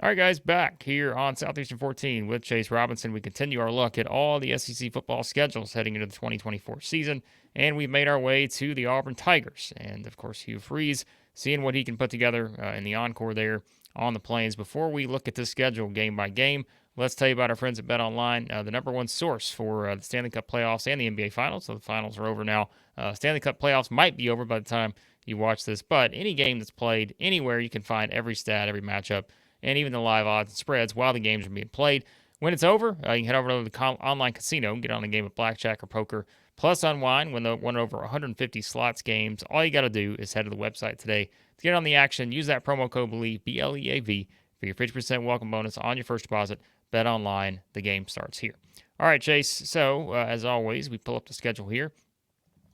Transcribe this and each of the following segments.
All right, guys, back here on Southeastern 14 with Chase Robinson. We continue our look at all the SEC football schedules heading into the 2024 season, and we've made our way to the Auburn Tigers. And, of course, Hugh Freeze, seeing what he can put together in the encore there on the Plains. Before we look at this schedule game by game, let's tell you about our friends at BetOnline, the number one source for the Stanley Cup playoffs and the NBA Finals. So the finals are over now. Stanley Cup playoffs might be over by the time you watch this, but any game that's played anywhere, you can find every stat, every matchup, and even the live odds and spreads while the games are being played. When it's over, you can head over to the online casino and get on a game of blackjack or poker, plus unwind when the one over 150 slots games. All you got to do is head to the website today to get on the action. Use that promo code BELIEVE, BLEAV, for your 50% welcome bonus on your first deposit. Bet online. The game starts here. All right, Chase. So, as always, we pull up the schedule here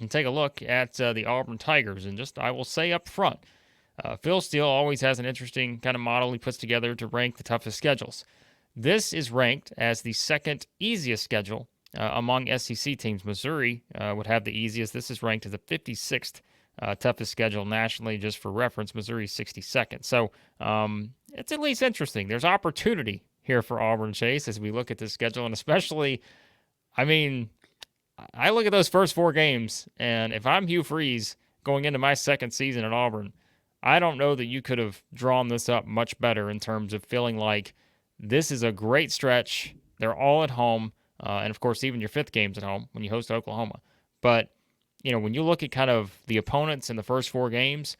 and take a look at the Auburn Tigers. And just, I will say up front, Phil Steele always has an interesting kind of model he puts together to rank the toughest schedules. This is ranked as the second easiest schedule among SEC teams. Missouri would have the easiest. This is ranked as the 56th toughest schedule nationally, just for reference. Missouri's 62nd. So it's at least interesting. There's opportunity here for Auburn, Chase, as we look at this schedule, and especially, I mean, I look at those first four games, and if I'm Hugh Freeze going into my second season at Auburn, I don't know that you could have drawn this up much better in terms of feeling like this is a great stretch. They're all at home. And, of course, even your fifth game's at home when you host Oklahoma. But, you know, when you look at kind of the opponents in the first four games,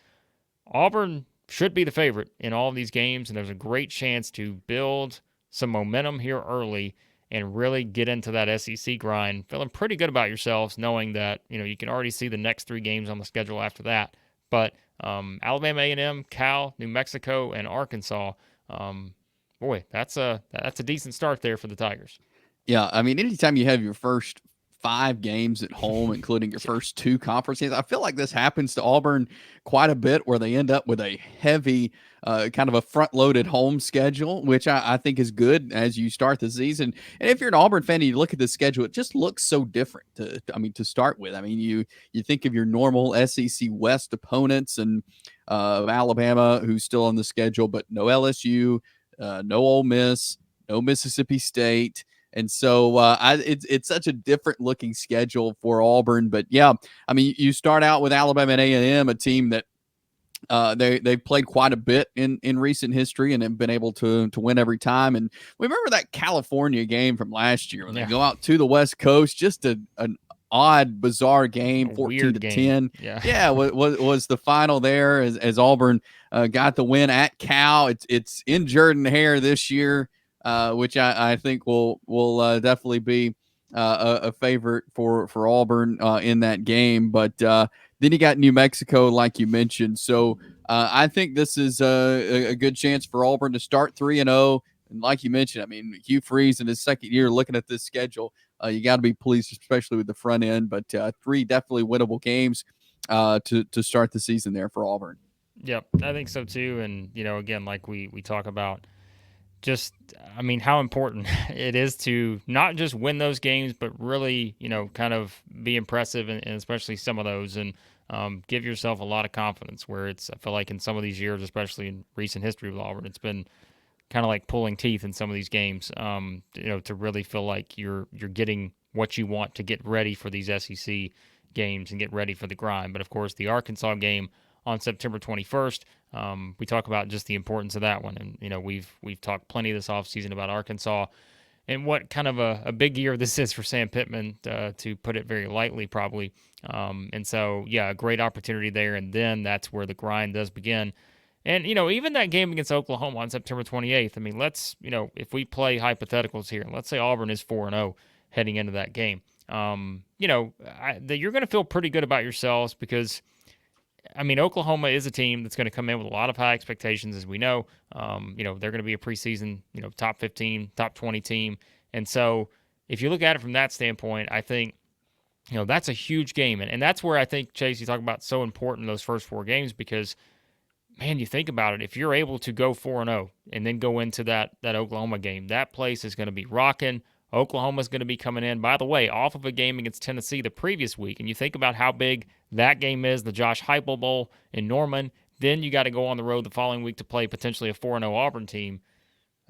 Auburn should be the favorite in all of these games, and there's a great chance to build some momentum here early and really get into that SEC grind, feeling pretty good about yourselves, knowing that, you know, you can already see the next three games on the schedule after that. But Alabama A&M, Cal, New Mexico, and Arkansas, boy, that's a decent start there for the Tigers. Yeah, I mean, anytime you have your first 5 games at home, including your first 2 conference games, I feel like this happens to Auburn quite a bit, where they end up with a heavy, kind of a front-loaded home schedule, which I think is good as you start the season. And if you're an Auburn fan and you look at the schedule, it just looks so different. To start with, I mean, you think of your normal SEC West opponents and Alabama, who's still on the schedule, but no LSU, no Ole Miss, no Mississippi State. And so it's such a different looking schedule for Auburn. But yeah, I mean, you start out with Alabama and A&M, a team that they've played quite a bit in recent history and have been able to win every time. And we remember that California game from last year when they go out to the West Coast, just an odd, bizarre game, 14-10. Yeah, was the final there as Auburn got the win at Cal. It's in Jordan-Hare this year. Which I think will definitely be a favorite for Auburn in that game. But then you got New Mexico, like you mentioned. So I think this is a good chance for Auburn to start 3-0. And like you mentioned, I mean, Hugh Freeze in his second year looking at this schedule, you got to be pleased, especially with the front end. But 3 definitely winnable games to start the season there for Auburn. Yep, I think so too. And, you know, again, like we talk about, just, I mean, how important it is to not just win those games, but really, you know, kind of be impressive, and especially some of those, and give yourself a lot of confidence, where I feel like in some of these years, especially in recent history with Auburn, it's been kind of like pulling teeth in some of these games, you know, to really feel like you're getting what you want to get ready for these SEC games and get ready for the grind. But, of course, the Arkansas game on September 21st. We talk about just the importance of that one. And, you know, we've talked plenty this offseason about Arkansas and what kind of a big year this is for Sam Pittman, to put it very lightly, probably. And so, yeah, a great opportunity there. And then that's where the grind does begin. And, you know, even that game against Oklahoma on September 28th, I mean, let's, you know, if we play hypotheticals here, let's say Auburn is 4-0 heading into that game. You know, you're going to feel pretty good about yourselves, because I mean, Oklahoma is a team that's going to come in with a lot of high expectations, as we know. You know, they're going to be a preseason, you know, top 15, top 20 team. And so if you look at it from that standpoint, I think, you know, that's a huge game. And that's where I think, Chase, you talk about so important those first 4 games, because, man, you think about it, if you're able to go 4-0 and then go into that Oklahoma game, that place is going to be rocking. Oklahoma's going to be coming in, by the way, off of a game against Tennessee the previous week. And you think about how big that game is, the Josh Heupel Bowl in Norman. Then you got to go on the road the following week to play potentially a 4-0 Auburn team.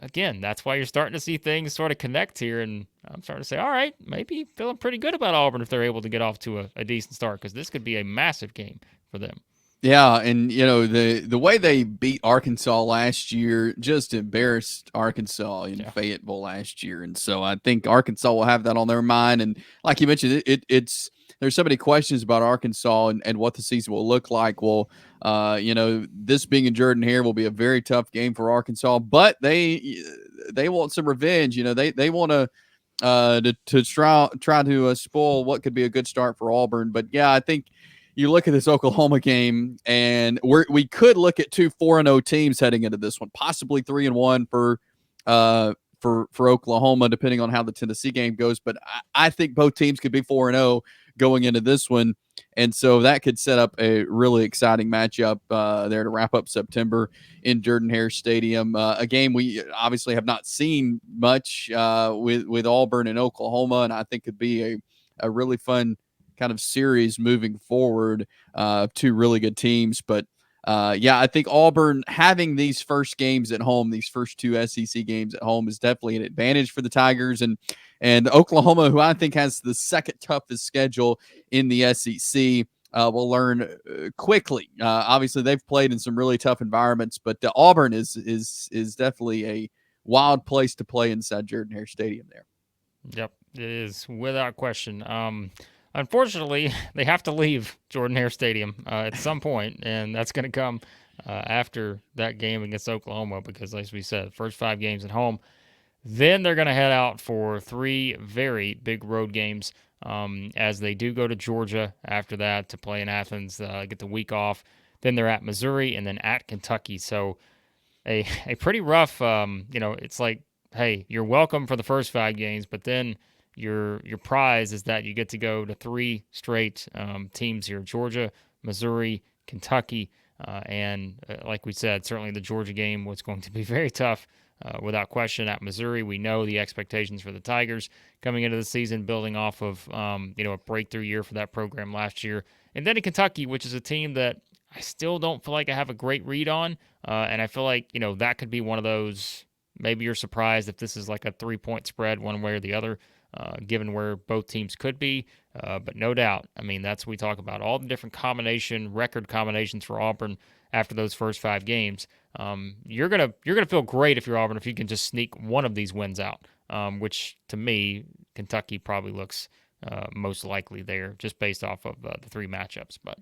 again, that's why you're starting to see things sort of connect here. And I'm starting to say, all right, maybe feeling pretty good about Auburn if they're able to get off to a decent start, because this could be a massive game for them. Yeah, and the way they beat Arkansas last year just embarrassed Arkansas in Yeah. Fayetteville last year, and so I think Arkansas will have that on their mind. And like you mentioned, it's there's so many questions about Arkansas and what the season will look like. Well, this being in Jordan Hare will be a very tough game for Arkansas, but they want some revenge. They want to try to spoil what could be a good start for Auburn. But yeah, I think you look at this Oklahoma game, and we could look at two 4-0 teams heading into this one, possibly 3-1 for Oklahoma, depending on how the Tennessee game goes. But I think both teams could be 4-0 going into this one, and so that could set up a really exciting matchup there to wrap up September in Jordan Hare Stadium. A game we obviously have not seen much with Auburn and Oklahoma, and I think could be a really fun kind of series moving forward. Two really good teams, but I think Auburn having these first games at home, these first two SEC games at home, is definitely an advantage for the Tigers, and Oklahoma, who I think has the second toughest schedule in the SEC. Will learn quickly. Obviously, they've played in some really tough environments, but Auburn is definitely a wild place to play inside Jordan Hare Stadium there. Yep, it is without question. Unfortunately, they have to leave Jordan Hare Stadium at some point, and that's going to come after that game against Oklahoma because, as we said, first 5 games at home. Then they're going to head out for 3 very big road games as they do go to Georgia after that to play in Athens, get the week off. Then they're at Missouri and then at Kentucky. So a pretty rough, it's like, hey, you're welcome for the first 5 games, but then your prize is that you get to go to 3 straight teams here: Georgia, Missouri, Kentucky, and like we said, certainly the Georgia game was going to be very tough. Without question, at Missouri, we know the expectations for the Tigers coming into the season, building off of a breakthrough year for that program last year, and then in Kentucky, which is a team that I still don't feel like I have a great read on, and I feel like that could be one of those. Maybe you're surprised if this is like a 3-point spread one way or the other, given where both teams could be. But no doubt, I mean, that's what we talk about. All the different record combinations for Auburn after those first 5 games. You're gonna feel great if you're Auburn if you can just sneak one of these wins out, which to me, Kentucky probably looks most likely there just based off of the 3 matchups. But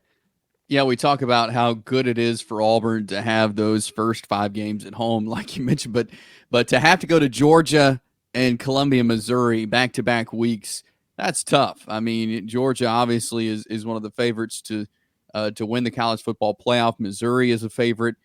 yeah, we talk about how good it is for Auburn to have those first 5 games at home, like you mentioned, but to have to go to Georgia and Columbia, Missouri, back-to-back weeks, that's tough. I mean, Georgia obviously is one of the favorites to win the college football playoff. Missouri is a favorite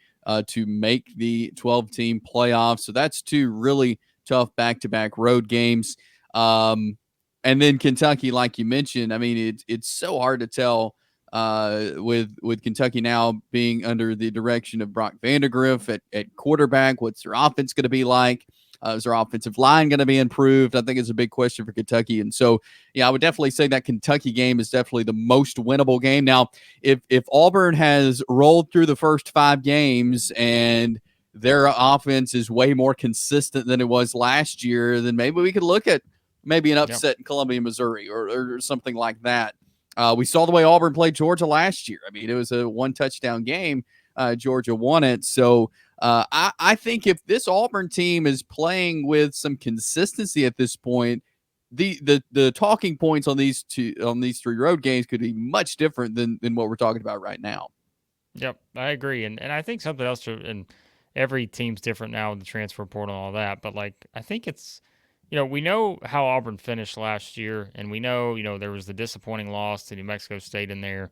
to make the 12-team playoff. So that's 2 really tough back-to-back road games. And then Kentucky, like you mentioned, I mean, it's so hard to tell with Kentucky now being under the direction of Brock Vandagriff at quarterback. What's their offense going to be like? Is their offensive line going to be improved? I think it's a big question for Kentucky. And so, yeah, I would definitely say that Kentucky game is definitely the most winnable game. Now, if Auburn has rolled through the first 5 games and their offense is way more consistent than it was last year, then maybe we could look at maybe an upset in Columbia, Missouri or something like that. We saw the way Auburn played Georgia last year. I mean, it was a 1-touchdown game. Georgia won it. So I think if this Auburn team is playing with some consistency at this point, the talking points on these 3 road games could be much different than what we're talking about right now. Yep, I agree, and I think something else. And every team's different now with the transfer portal and all that. But like, I think it's we know how Auburn finished last year, and we know there was the disappointing loss to New Mexico State in there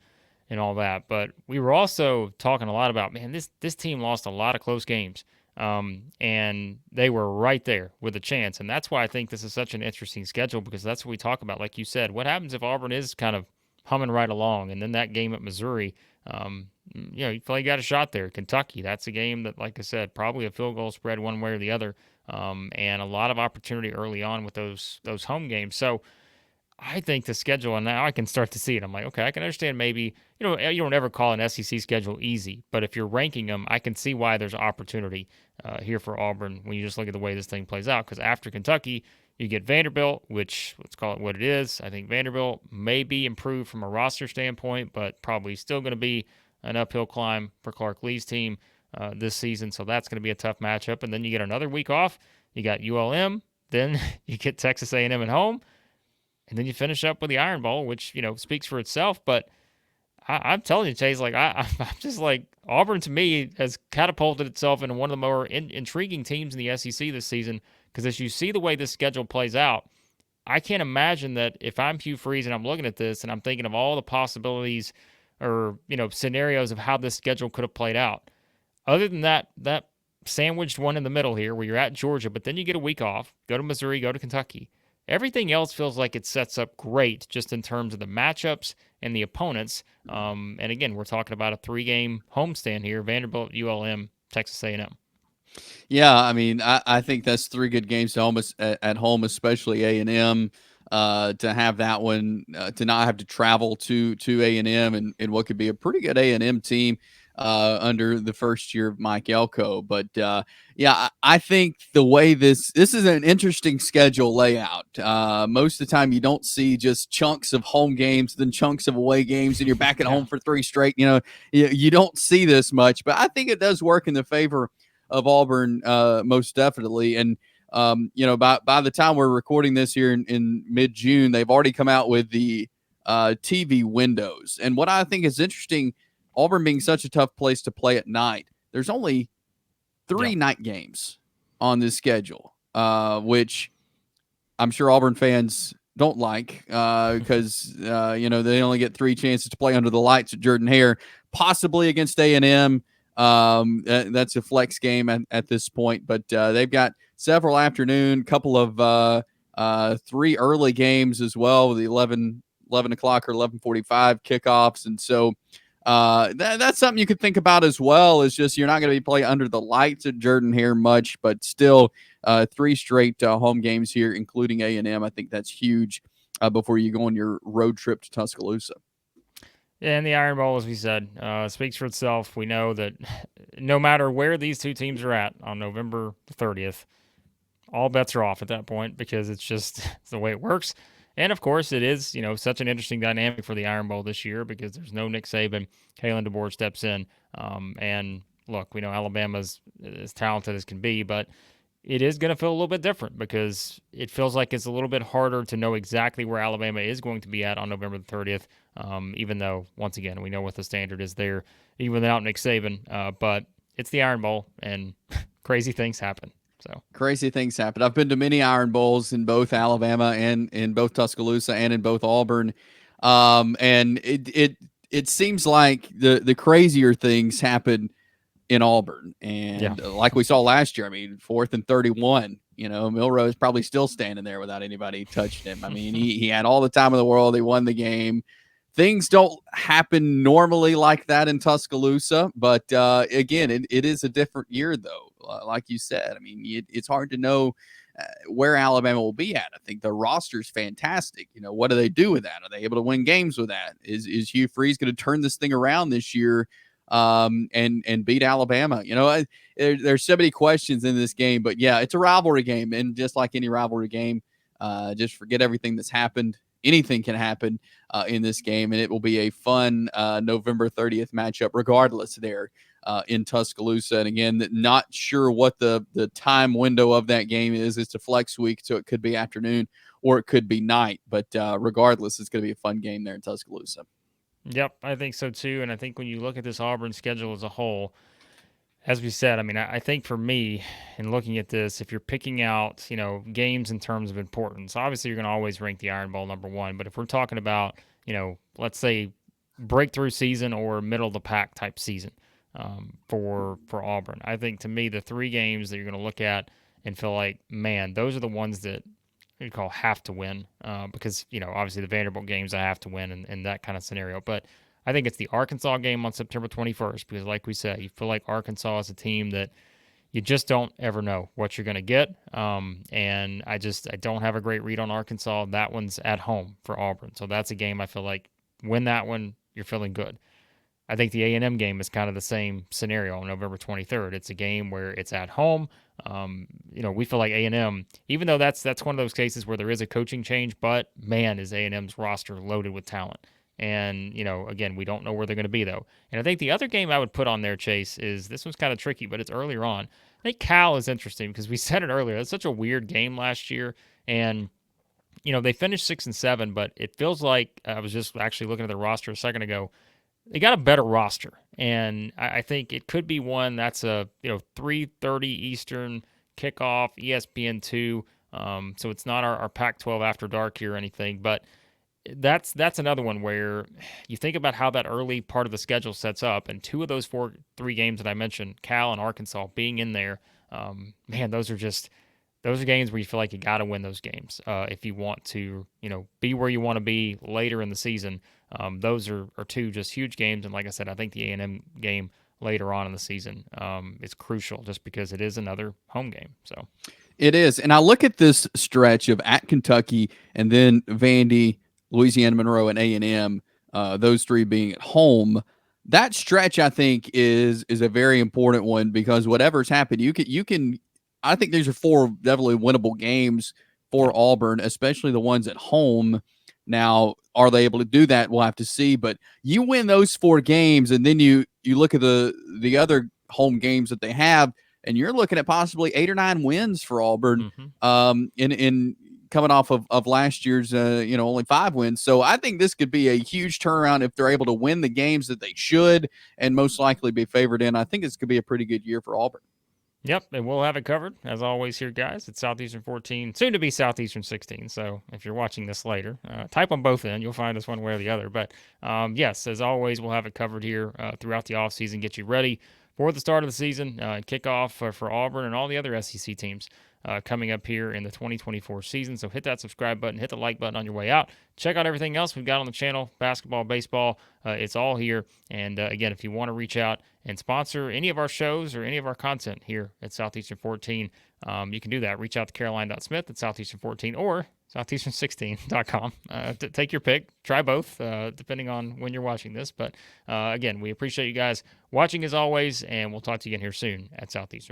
and all that. But we were also talking a lot about, man, this team lost a lot of close games, and they were right there with a chance. And that's why I think this is such an interesting schedule, because that's what we talk about. Like you said, what happens if Auburn is kind of humming right along, and then that game at Missouri, you feel like you got a shot there. Kentucky, that's a game that, like I said, probably a field goal spread one way or the other, and a lot of opportunity early on with those home games. So I think the schedule, and now I can start to see it. I'm like, okay, I can understand maybe, you don't ever call an SEC schedule easy, but if you're ranking them, I can see why there's opportunity here for Auburn when you just look at the way this thing plays out. Because after Kentucky, you get Vanderbilt, which let's call it what it is. I think Vanderbilt may be improved from a roster standpoint, but probably still going to be an uphill climb for Clark Lee's team this season. So that's going to be a tough matchup. And then you get another week off. You got ULM. Then you get Texas A&M at home. And then you finish up with the Iron Bowl, which, speaks for itself. But I'm telling you, Chase, like, I'm just like, Auburn to me has catapulted itself into one of the more intriguing teams in the SEC this season. Because as you see the way this schedule plays out, I can't imagine that if I'm Hugh Freeze and I'm looking at this and I'm thinking of all the possibilities or, scenarios of how this schedule could have played out. Other than that sandwiched one in the middle here where you're at Georgia, but then you get a week off, go to Missouri, go to Kentucky. Everything else feels like it sets up great just in terms of the matchups and the opponents. And again, we're talking about a 3-game homestand here: Vanderbilt, ULM, Texas A&M. Yeah, I mean, I think that's 3 good games to almost at home, especially A&M. To have that one, to not have to travel to A&M and what could be a pretty good A&M team under the first year of Mike Elko. But yeah, I think the way this is an interesting schedule layout. Most of the time, you don't see just chunks of home games, then chunks of away games, and you're back at home for 3 straight. You don't see this much, but I think it does work in the favor of Auburn, most definitely. And by the time we're recording this here in mid-June, they've already come out with the TV windows. And what I think is interesting, Auburn being such a tough place to play at night, there's only 3 night games on this schedule, which I'm sure Auburn fans don't like because they only get 3 chances to play under the lights at Jordan-Hare, possibly against A&M. That's a flex game at this point, but they've got several afternoon, couple of 3 early games as well with the 11 o'clock or 11:45 kickoffs. And so that's something you could think about as well. Is just you're not going to be playing under the lights at Jordan-Hare much, but still 3 straight home games here, including A&M. I think that's huge before you go on your road trip to Tuscaloosa. And the Iron Bowl, as we said, speaks for itself. We know that no matter where these 2 teams are at on November 30th, all bets are off at that point because it's the way it works. And of course, it is such an interesting dynamic for the Iron Bowl this year because there's no Nick Saban. Kalen DeBoer steps in, and look, we know Alabama's as talented as can be, but it is going to feel a little bit different because it feels like it's a little bit harder to know exactly where Alabama is going to be at on November the 30th, even though, once again, we know what the standard is there, even without Nick Saban. But it's the Iron Bowl, and crazy things happen. So crazy things happen. I've been to many Iron Bowls in both Alabama and in both Tuscaloosa and in both Auburn, and it seems like the crazier things happen in Auburn. And like we saw last year, I mean, 4th and 31, Milroe's probably still standing there without anybody touching him. I mean, he had all the time in the world. He won the game. Things don't happen normally like that in Tuscaloosa, but again, it is a different year, though. Like you said, I mean, it's hard to know where Alabama will be at. I think the roster's fantastic. What do they do with that? Are they able to win games with that? Is Hugh Freeze going to turn this thing around this year and beat Alabama? There's so many questions in this game, but yeah, it's a rivalry game, and just like any rivalry game, just forget everything that's happened. Anything can happen in this game, and it will be a fun November 30th matchup regardless there in Tuscaloosa. And again, not sure what the time window of that game is. It's a flex week, so it could be afternoon or it could be night, but regardless, it's going to be a fun game there in Tuscaloosa. Yep, I think so too. And I think when you look at this Auburn schedule as a whole, as we said, I mean, I think for me, in looking at this, if you're picking out, games in terms of importance, obviously you're going to always rank the Iron Bowl number 1. But if we're talking about, let's say breakthrough season or middle of the pack type season for Auburn, I think to me the 3 games that you're going to look at and feel like, man, those are the ones that you call have to win because, obviously the Vanderbilt games I have to win in that kind of scenario. But I think it's the Arkansas game on September 21st because, like we said, you feel like Arkansas is a team that you just don't ever know what you're going to get. And I don't have a great read on Arkansas. That one's at home for Auburn, so that's a game I feel like win that one, you're feeling good. I think the A&M game is kind of the same scenario on November 23rd. It's a game where it's at home. We feel like A&M, even though that's one of those cases where there is a coaching change, but man, is A&M's roster loaded with talent. And, again, we don't know where they're going to be, though. And I think the other game I would put on there, Chase, is this one's kind of tricky, but it's earlier on. I think Cal is interesting because we said it earlier. It's such a weird game last year. And, they finished 6-7, but it feels like I was just actually looking at the roster a second ago. They got a better roster, and I think it could be one that's a 3:30 Eastern kickoff, ESPN2. So it's not our Pac-12 after dark here or anything, but that's another one where you think about how that early part of the schedule sets up, and two of those three games that I mentioned, Cal and Arkansas, being in there, man, those are games where you feel like you got to win those games if you want to, be where you want to be later in the season. Those are two just huge games, and like I said, I think the A&M game later on in the season is crucial just because it is another home game. So it is, and I look at this stretch of at Kentucky and then Vandy, Louisiana Monroe, and A&M. Those three being at home. That stretch, I think, is a very important one because whatever's happened, you can. I think these are four definitely winnable games for Auburn, especially the ones at home. Now, are they able to do that? We'll have to see. But you win those four games, and then you look at the other home games that they have, and you're looking at possibly 8 or 9 wins for Auburn. In coming off of last year's only 5 wins. So I think this could be a huge turnaround if they're able to win the games that they should and most likely be favored in. I think this could be a pretty good year for Auburn. Yep, and we'll have it covered, as always here, guys. It's Southeastern 14, soon to be Southeastern 16. So if you're watching this later, type them both in. You'll find us one way or the other. But yes, as always, we'll have it covered here throughout the offseason, get you ready for the start of the season, kickoff for Auburn and all the other SEC teams coming up here in the 2024 season. So hit that subscribe button, hit the like button on your way out. Check out everything else we've got on the channel, basketball, baseball. It's all here. And again, if you want to reach out and sponsor any of our shows or any of our content here at Southeastern 14, you can do that. Reach out to caroline.smith at Southeastern 14 or Southeastern16.com. Take your pick. Try both, depending on when you're watching this. But again, we appreciate you guys watching as always, and we'll talk to you again here soon at Southeastern.